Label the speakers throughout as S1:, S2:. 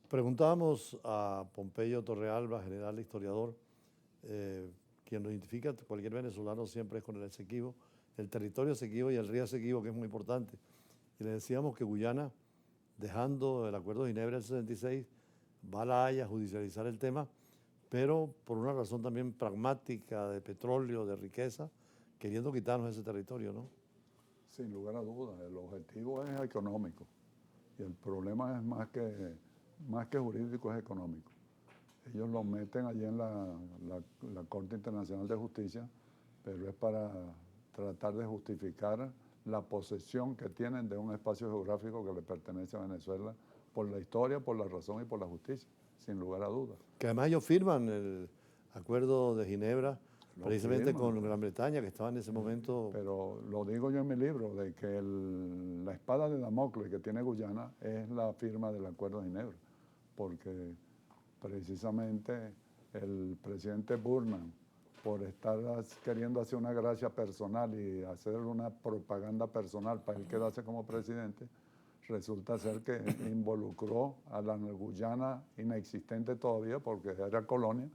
S1: Preguntábamos a Pompeyo Torrealba, general historiador, quien lo identifica, cualquier venezolano siempre es con el Esequibo, el territorio Esequibo y el río Esequibo, que es muy importante. Y le decíamos que Guyana, dejando el Acuerdo de Ginebra del 66, va a La Haya a judicializar el tema, pero por una razón también pragmática de petróleo, de riqueza, queriendo quitarnos ese territorio, ¿no?
S2: Sin lugar a dudas, el objetivo es económico y el problema es más que jurídico, es económico. Ellos lo meten allí en la Corte Internacional de Justicia, pero es para tratar de justificar la posesión que tienen de un espacio geográfico que le pertenece a Venezuela por la historia, por la razón y por la justicia, sin lugar a dudas.
S1: Que además ellos firman el Acuerdo de Ginebra
S2: Lo
S1: precisamente
S2: firman,
S1: con Gran Bretaña, que estaba en ese momento.
S2: pero lo digo yo en mi libro, de que la espada de Damocles que tiene Guyana es la firma del Acuerdo de Ginebra, porque precisamente el presidente Burman, por estar queriendo hacer una gracia personal y hacer una propaganda personal para él quedarse como presidente, resulta ser que involucró a la Guyana inexistente todavía, porque era colonia,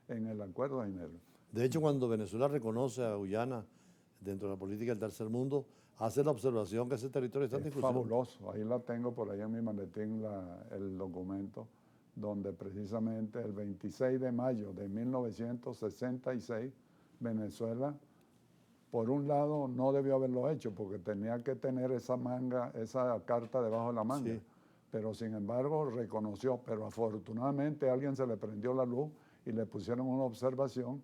S2: en el Acuerdo de Ginebra.
S1: De hecho, cuando Venezuela reconoce a Guyana dentro de la política del tercer mundo, hace la observación que ese territorio está en
S2: Es
S1: discusión.
S2: fabuloso, ahí la tengo por ahí en mi maletín, el documento, donde precisamente el 26 de mayo de 1966, Venezuela, por un lado, no debió haberlo hecho, porque tenía que tener esa carta debajo de la manga,
S1: Sí.
S2: pero sin embargo reconoció, pero afortunadamente a alguien se le prendió la luz y le pusieron una observación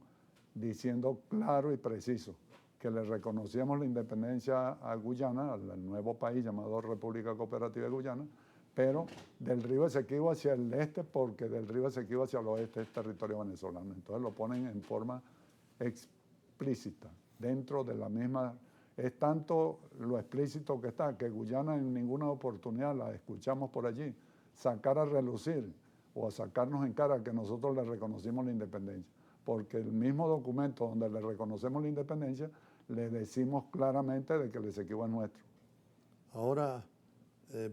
S2: diciendo claro y preciso que le reconocíamos la independencia a Guyana, al nuevo país llamado República Cooperativa de Guyana, pero del río Esequibo hacia el este, porque del río Esequibo hacia el oeste es territorio venezolano. Entonces lo ponen en forma explícita, dentro de la misma. Es tanto lo explícito que está, que Guyana en ninguna oportunidad la escuchamos por allí sacar a relucir o a sacarnos en cara que nosotros le reconocimos la independencia, porque el mismo documento donde le reconocemos la independencia, le decimos claramente de que el Esequibo es nuestro.
S1: Ahora,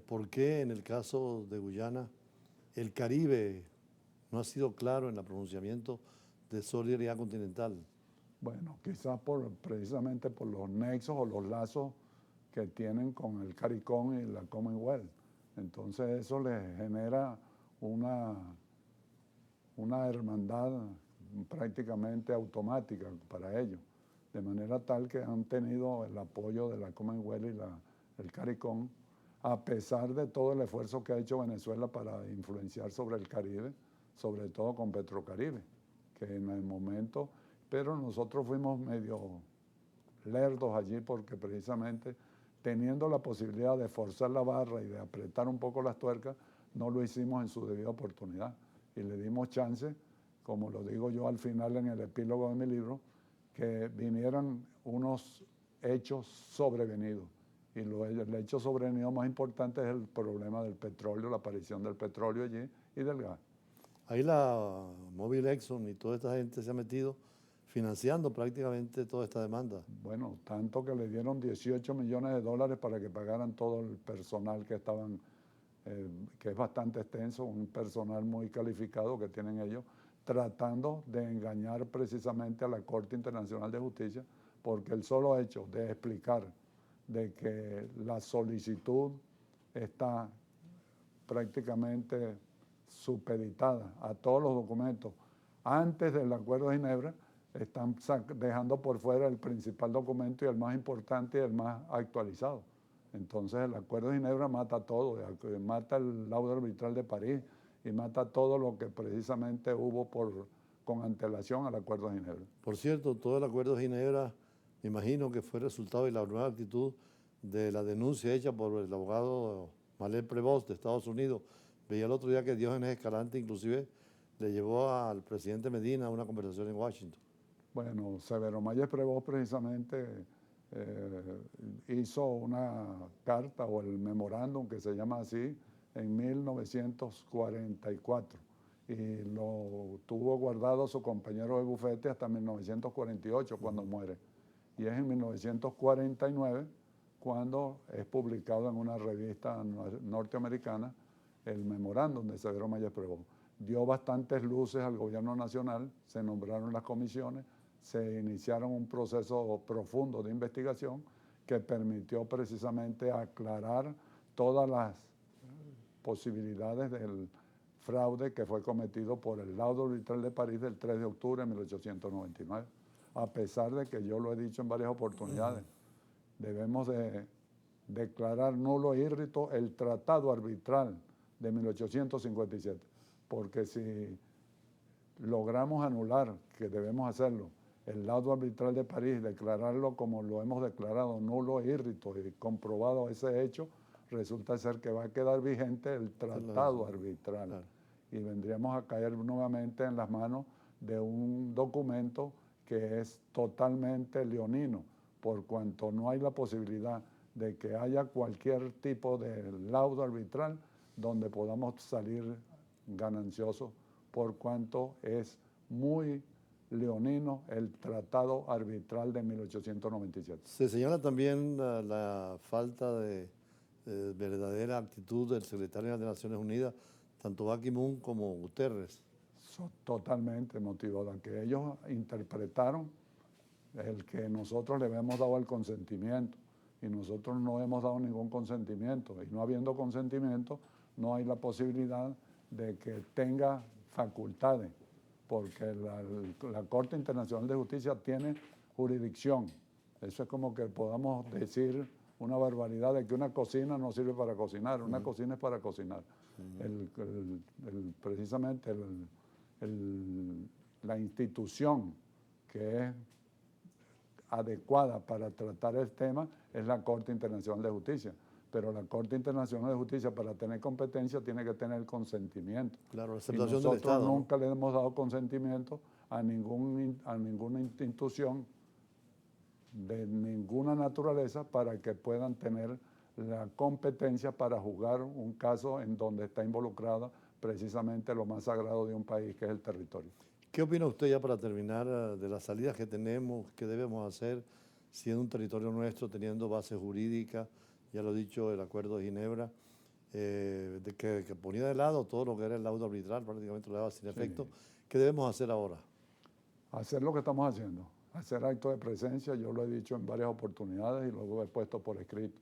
S1: ¿por qué en el caso de Guyana el Caribe no ha sido claro en el pronunciamiento de solidaridad continental?
S2: Bueno, quizás precisamente por los nexos o los lazos que tienen con el CARICOM y la Commonwealth. Entonces eso les genera una hermandad prácticamente automática para ellos, de manera tal que han tenido el apoyo de la Commonwealth y el CARICOM, a pesar de todo el esfuerzo que ha hecho Venezuela para influenciar sobre el Caribe, sobre todo con Petrocaribe, que en el momento, pero nosotros fuimos medio lerdos allí porque precisamente teniendo la posibilidad de forzar la barra y de apretar un poco las tuercas, no lo hicimos en su debida oportunidad y le dimos chance, como lo digo yo al final en el epílogo de mi libro, que vinieran unos hechos sobrevenidos. Y el hecho sobrevenido más importante es el problema del petróleo, la aparición del petróleo allí y del gas.
S1: Ahí la Móvil Exxon y toda esta gente se ha metido financiando prácticamente toda esta demanda.
S2: Bueno, tanto que le dieron 18 millones de dólares para que pagaran todo el personal que estaban, que es bastante extenso, un personal muy calificado que tienen ellos, tratando de engañar precisamente a la Corte Internacional de Justicia, porque el solo hecho de explicar de que la solicitud está prácticamente supeditada a todos los documentos antes del Acuerdo de Ginebra, están dejando por fuera el principal documento y el más importante y el más actualizado. Entonces el Acuerdo de Ginebra mata todo, mata el laudo arbitral de París y mata todo lo que precisamente hubo con antelación al Acuerdo de Ginebra.
S1: Por cierto, todo el Acuerdo de Ginebra, me imagino que fue resultado de la nueva actitud de la denuncia hecha por el abogado Malek Prevost de Estados Unidos. Veía el otro día que Diógenes Escalante inclusive le llevó al presidente Medina a una conversación en Washington.
S2: Bueno, Severo Mayes Prevost precisamente hizo una carta o el memorándum que se llama así en 1944 y lo tuvo guardado su compañero de bufete hasta 1948 cuando muere. Y es en 1949 cuando es publicado en una revista norteamericana el memorándum de Severo Mayes Prebón. Dio bastantes luces al gobierno nacional, se nombraron las comisiones, se iniciaron un proceso profundo de investigación que permitió precisamente aclarar todas las posibilidades del fraude que fue cometido por el laudo arbitral de París del 3 de octubre de 1899. A pesar de que yo lo he dicho en varias oportunidades, debemos de declarar nulo e írrito el tratado arbitral de 1857, porque si logramos anular, que debemos hacerlo, el laudo arbitral de París, declararlo como lo hemos declarado, nulo e írrito, y comprobado ese hecho, resulta ser que va a quedar vigente el tratado arbitral. Claro. Y vendríamos a caer nuevamente en las manos de un documento que es totalmente leonino, por cuanto no hay la posibilidad de que haya cualquier tipo de laudo arbitral donde podamos salir gananciosos, por cuanto es muy leonino el tratado arbitral de 1897.
S1: Se señala también la falta de verdadera actitud del secretario de Naciones Unidas, tanto Ban Ki-moon como Guterres.
S2: Totalmente motivada, que ellos interpretaron el que nosotros le habíamos dado el consentimiento y nosotros no hemos dado ningún consentimiento, y no habiendo consentimiento no hay la posibilidad de que tenga facultades, porque la Corte Internacional de Justicia tiene jurisdicción. Eso es como que podamos decir una barbaridad de que una cocina no sirve para cocinar, una cocina es para cocinar. Precisamente la institución que es adecuada para tratar el tema es la Corte Internacional de Justicia. Pero la Corte Internacional de Justicia, para tener competencia, tiene que tener consentimiento.
S1: Claro, la
S2: aceptación
S1: del Estado.
S2: Nosotros nunca le hemos dado consentimiento a ninguna institución de ninguna naturaleza para que puedan tener la competencia para juzgar un caso en donde está involucrada precisamente lo más sagrado de un país, que es el territorio.
S1: ¿Qué opina usted, ya para terminar, de las salidas que tenemos, qué debemos hacer siendo un territorio nuestro, teniendo base jurídica, ya lo he dicho, el Acuerdo de Ginebra, de que ponía de lado todo lo que era el laudo arbitral, prácticamente lo daba sin efecto? ¿Qué debemos hacer ahora?
S2: Hacer lo que estamos haciendo, hacer actos de presencia. Yo lo he dicho en varias oportunidades y luego he puesto por escrito.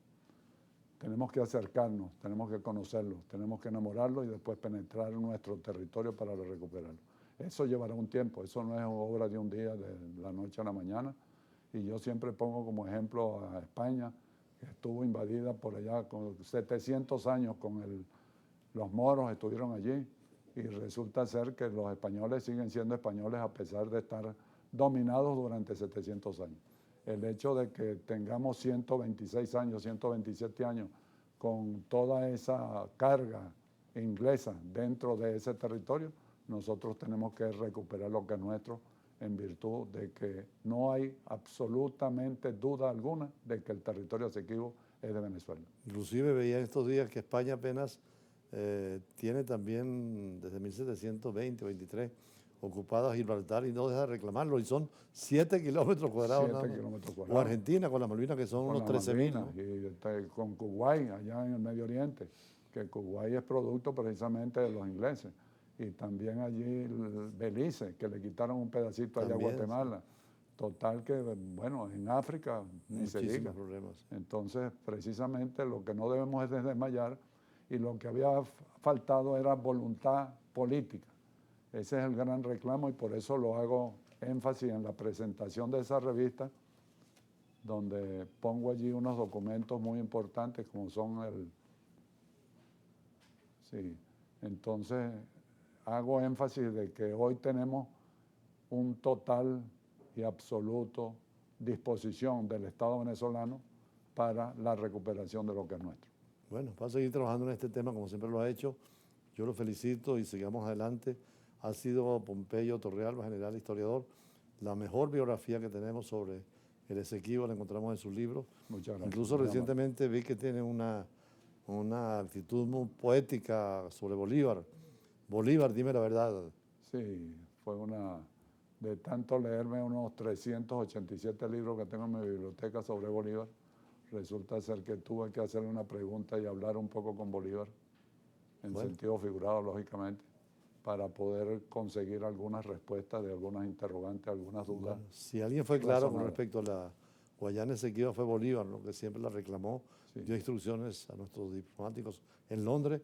S2: Tenemos que acercarnos, tenemos que conocerlos, tenemos que enamorarlos y después penetrar en nuestro territorio para recuperarlo. Eso llevará un tiempo, eso no es obra de un día, de la noche a la mañana. Y yo siempre pongo como ejemplo a España, que estuvo invadida por allá con 700 años con los moros, estuvieron allí, y resulta ser que los españoles siguen siendo españoles a pesar de estar dominados durante 700 años. El hecho de que tengamos 126 años, 127 años con toda esa carga inglesa dentro de ese territorio, nosotros tenemos que recuperar lo que es nuestro, en virtud de que no hay absolutamente duda alguna de que el territorio Esequibo es de Venezuela.
S1: Inclusive veía en estos días que España apenas tiene también desde 1720, 23, ocupada Gibraltar y no deja de reclamarlo, y son 7 kilómetros cuadrados.
S2: 7 kilómetros cuadrados.
S1: O Argentina con las Malvinas, que son unos 13.000.
S2: Y con Kuwait, allá en el Medio Oriente, que Kuwait es producto precisamente de los ingleses. Y también allí Belice, que le quitaron un pedacito allá a Guatemala. Sí. Total que, bueno, en África ni se diga.
S1: Problemas.
S2: Entonces, precisamente lo que no debemos es desmayar, y lo que había faltado era voluntad política. Ese es el gran reclamo, y por eso lo hago énfasis en la presentación de esa revista, donde pongo allí unos documentos muy importantes como son entonces hago énfasis de que hoy tenemos un total y absoluto disposición del Estado venezolano para la recuperación de lo que es nuestro.
S1: Bueno, va a seguir trabajando en este tema como siempre lo ha hecho. Yo lo felicito y sigamos adelante. Ha sido Pompeyo Torrealba, general historiador, la mejor biografía que tenemos sobre el Esequibo, la encontramos en sus libros.
S2: Muchas gracias.
S1: Incluso recientemente vi que tiene una actitud muy poética sobre Bolívar. Bolívar, dime la verdad.
S2: Sí, fue de tanto leerme unos 387 libros que tengo en mi biblioteca sobre Bolívar, resulta ser que tuve que hacerle una pregunta y hablar un poco con Bolívar. en
S1: Bueno.
S2: sentido figurado, lógicamente, para poder conseguir algunas respuestas de algunas interrogantes, algunas dudas.
S1: Bueno, si alguien fue claro con
S2: razonables.
S1: respecto a la Guayana Esequiba fue Bolívar, ¿no? Que siempre la reclamó,
S2: Sí.
S1: dio instrucciones a nuestros diplomáticos en Londres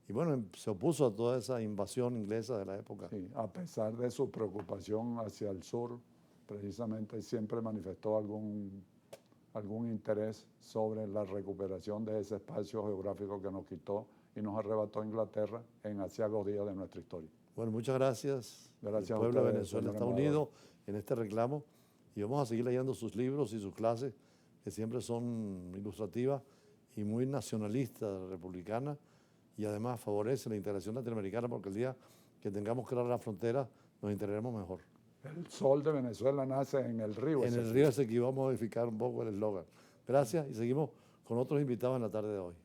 S1: y bueno, se opuso a toda esa invasión inglesa de la época.
S2: Sí, a pesar de su preocupación hacia el sur, precisamente siempre manifestó algún interés sobre la recuperación de ese espacio geográfico que nos quitó y nos arrebató Inglaterra en aciagos días de nuestra historia.
S1: Bueno, muchas gracias.
S2: Gracias
S1: El
S2: a
S1: pueblo de
S2: ustedes,
S1: Venezuela
S2: señor
S1: está
S2: embajador.
S1: unido en este reclamo y vamos a seguir leyendo sus libros y sus clases, que siempre son ilustrativas y muy nacionalistas, republicanas, y además favorecen la integración latinoamericana porque el día que tengamos que cerrar la frontera nos integraremos mejor.
S2: El sol de Venezuela nace en el río.
S1: En el río Esequibo vamos a modificar un poco el eslogan. Gracias y seguimos con otros invitados en la tarde de hoy.